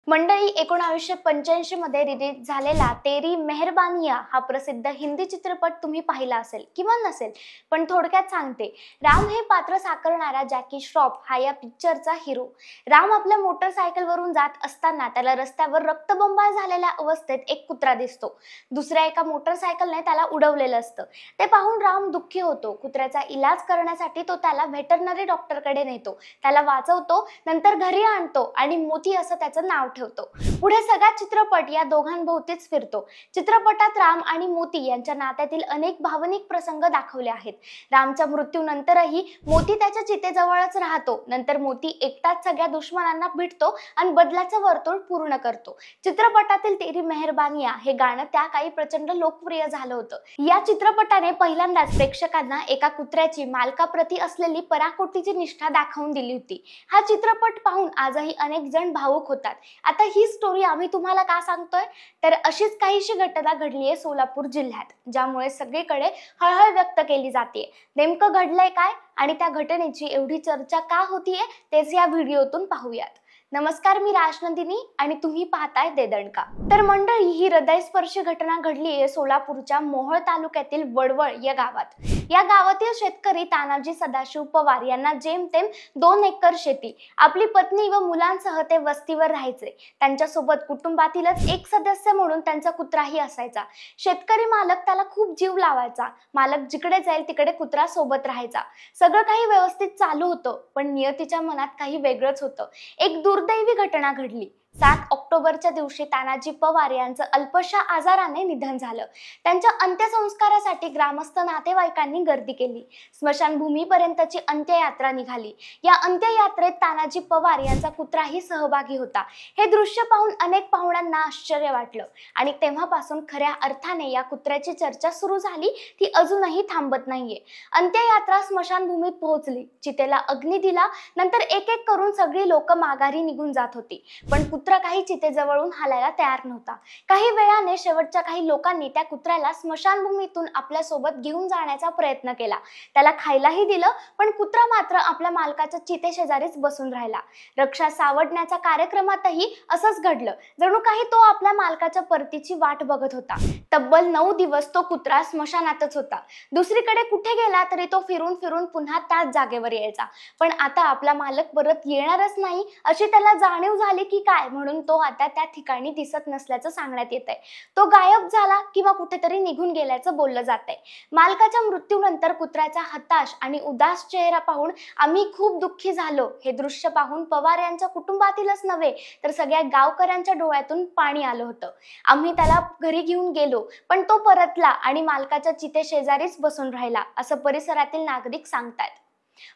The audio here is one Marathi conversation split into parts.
मंडळी 1985 मध्ये रिलीज झालेला तेरी मेहरबानिया हा प्रसिद्ध हिंदी चित्रपट तुम्ही पाहिला असेल किंवा नसेल, पण थोडक्यात सांगते. राम हे पात्र साकारणारा जॅकी श्रॉफ हा या पिक्चरचा हिरो. राम आपल्या मोटरसायकलवरून जात असताना त्याला रस्त्यावर रक्तबंबाळ झालेल्या अवस्थेत एक कुत्रा दिसतो. दुसऱ्या एका मोटरसायकलने त्याला उडवलेलं असतं. ते पाहून राम दुःखी होतो. कुत्र्याचा इलाज करण्यासाठी तो त्याला व्हेटरनरी डॉक्टरकडे नेतो, त्याला वाचवतो, नंतर घरी आणतो आणि मोती असं त्याचं नाव ठेवतो. पुढे सगळा चित्रपट या दोघांभोवतीच फिरतो. चित्रपटात राम आणि मोती यांच्या नात्यातील अनेक भावनिक प्रसंग दाखवले आहेत. रामच्या मृत्यूनंतरही मोती त्याच्या चितेजवळच राहतो. नंतर मोती एकटाच सगळ्या दुश्मनांना भिडतो आणि बदलाचं वर्तुळ पूर्ण करतो. चित्रपटातील तेरी मेहरबानिया हे गाणं त्या काळी प्रचंड लोकप्रिय झालं होतं. या चित्रपटाने पहिल्यांदाच प्रेक्षकांना एका कुत्र्याची मालकाप्रती असलेली पराकोटीची निष्ठा दाखवून दिली होती. हा चित्रपट पाहून आजही अनेक जण भावुक होतात. आता ही स्टोरी आम्ही तुम्हाला का सांगतोय, तर अशीच काहीशी घटना घडलीये सोलापूर जिल्ह्यात, ज्यामुळे सगळीकडे हळहळ व्यक्त केली जाते. नेमकं घडलंय काय आणि त्या घटनेची एवढी चर्चा का होतीये तेच या व्हिडिओतून पाहूयात. नमस्कार, मी राजनंदिनी आणि तुम्ही पाहताय देदणका. तर मंडळी, ही हृदयस्पर्शी घटना घडली आहे सोलापूरच्या मोहोळ तालुक्यातील वडवळ या गावात. या गावातील शेतकरी तानाजी सदाशिव पवार यांना जेमतेम 2 एकर शेती. आपली पत्नी व मुलांसह ते वस्तीवर राहायचे. त्यांच्यासोबत कुटुंबातीलच एक सदस्य म्हणून त्यांचा कुत्राही असायचा. शेतकरी मालक त्याला खूप जीव लावायचा. मालक जिकडे जाईल तिकडे कुत्रा सोबत राहायचा. सगळं काही व्यवस्थित चालू होतं, पण नियतीच्या मनात काही वेगळंच होतं. एक दुर्दैवी घटना घडली. 7 ऑक्टोबरच्या दिवशी तानाजी पवार यांचं अल्पशा आजाराने निधन झालं. त्यांच्या अंत्यसंस्कारासाठी ग्रामस्थ नातेवाईकांनी गर्दी केली. स्मशानभूमीपर्यंतची अंत्ययात्रा निघाली. या अंत्ययात्रेत तानाजी पवार यांचा कुत्राही सहभागी होता. हे दृश्य पाहून अनेक पाहुण्यांना आश्चर्य वाटलं आणि तेव्हापासून खऱ्या अर्थाने या कुत्र्याची चर्चा सुरू झाली. ती अजूनही थांबत नाहीये. अंत्ययात्रा स्मशानभूमीत पोहोचली. चितेला अग्नी दिला. नंतर एक एक करून सगळी लोक माघारी निघून जात होती, पण कुत्रा काही चितेजवळून हालायला तयार नव्हता. काही वेळाने शेवटच्या काही लोकांनी त्या कुत्र्याला स्मशानभूमीतून आपल्या सोबत घेऊन जाण्याचा प्रयत्न केला. त्याला खायलाही दिलं, पण कुत्रा मात्र आपल्या मालकाच्या चितेशेजारीच बसून राहिला. रक्षा सावडण्याच्या कार्यक्रमातही असंच घडलं. जणू काही तो आपल्या मालकाच्या परतीची वाट बघत होता. तब्बल 9 दिवस तो कुत्रा स्मशानातच होता. दुसरीकडे कुठे गेला तरी तो फिरून फिरून पुन्हा त्याच जागेवर यायचा. पण आता आपला मालक परत येणारच नाही अशी त्याला जाणीव झाली की काय, म्हणून तो आता त्या ठिकाणी दिसत नसल्याचं सांगण्यात येतंय. तो गायब झाला किंवा कुठेतरी निघून गेल्याचं बोललं जातंय. मालकाच्या मृत्यूनंतर कुत्र्याचा हताश आणि उदास चेहरा पाहून आम्ही खूप दुःखी झालो. हे दृश्य पाहून पवार यांच्या कुटुंबातीलच नव्हे तर सगळ्या गावकऱ्यांच्या डोळ्यातून पाणी आलं होतं. आम्ही त्याला घरी घेऊन गेलो, पण तो परतला आणि मालकाच्या चितेशेजारीच बसून राहिला, असं परिसरातील नागरिक सांगतात.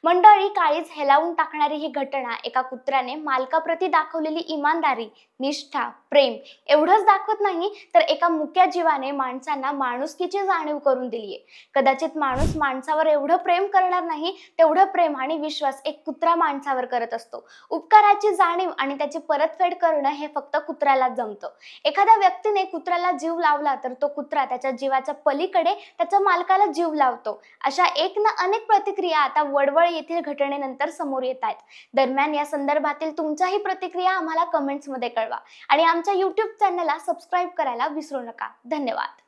मंडळी, काळीज हेलावून टाकणारी ही घटना एका कुत्र्याने मालकाप्रती दाखवलेली इमानदारी, निष्ठा, प्रेम एवढंच दाखवत नाही, तर एका मुक्या जीवाने माणसांना माणुसकीची जाणीव करून दिलीये. कदाचित माणूस माणसावर एवढं प्रेम करणार नाही तेवढं प्रेम आणि विश्वास एक कुत्रा माणसावर करत असतो. उपकाराची जाणीव आणि त्याची परतफेड करणं हे फक्त कुत्र्यालाच जमतं. एखाद्या व्यक्तीने कुत्र्याला जीव लावला तर तो कुत्रा त्याच्या जीवाच्या पलीकडे त्याच्या मालकाला जीव लावतो. अशा एक ना अनेक प्रतिक्रिया आता वडवळ येथील घटनेनंतर समोर येत आहेत. दरम्यान या संदर्भातील तुमच्याही प्रतिक्रिया आम्हाला कमेंट्स मध्ये कळवा आणि आमच्या YouTube चॅनलला सबस्क्राईब करायला विसरू नका. धन्यवाद.